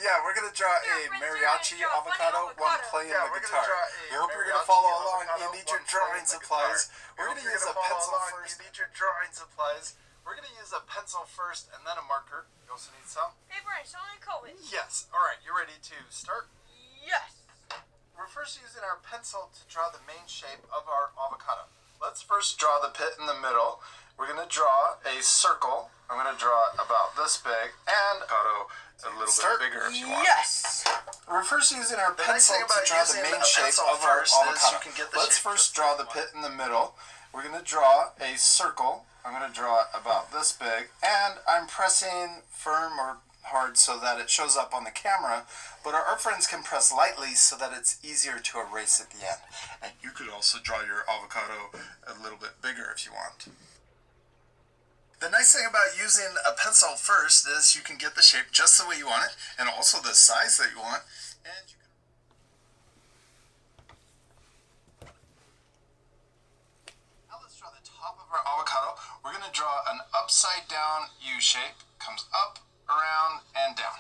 Yeah, we're going to draw a mariachi avocado while playing the guitar. We hope you're going to follow along. You need your drawing supplies. We're going to use a pencil first. You need your drawing supplies. We're going to use a pencil first and then a marker. You also need some paper and something coated. Yes. All right, you ready to start? Yes. We're first using our pencil to draw the main shape of our avocado. Let's first draw the pit in the middle. We're going to draw a circle. I'm going to draw it about this big and avocado a little bit bigger if you want. Yes. We're first using our pencil to draw the main shape of our avocado. Let's first draw the pit in the middle. We're going to draw a circle. I'm going to draw it about this big, and I'm pressing firm or hard so that it shows up on the camera, but our friends can press lightly so that it's easier to erase at the end. And you could also draw your avocado a little bit bigger if you want. The nice thing about using a pencil first is you can get the shape just the way you want it, and also the size that you want, and you can... Now let's draw the top of our avocado. We're going to draw an upside down U shape. Comes up, around, and down.